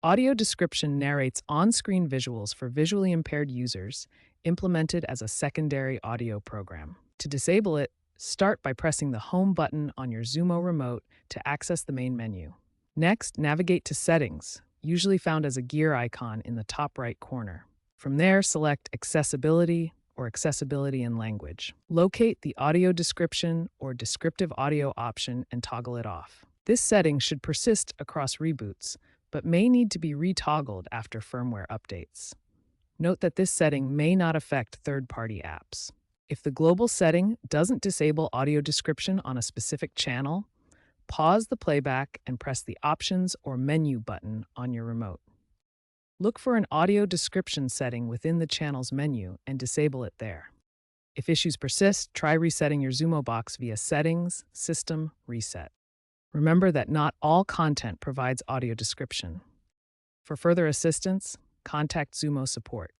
Audio description narrates on-screen visuals for visually impaired users, implemented as a secondary audio program. To disable it, start by pressing the Home button on your Xumo remote to access the main menu. Next, navigate to Settings, usually found as a gear icon in the top right corner. From there, select Accessibility or Accessibility in Language. Locate the Audio Description or Descriptive Audio option and toggle it off. This setting should persist across reboots, but may need to be retoggled after firmware updates. Note that this setting may not affect third-party apps. If the global setting doesn't disable audio description on a specific channel, pause the playback and press the Options or Menu button on your remote. Look for an audio description setting within the channel's menu and disable it there. If issues persist, try resetting your Xumo box via Settings, System, Reset. Remember that not all content provides audio description. For further assistance, contact Xumo support.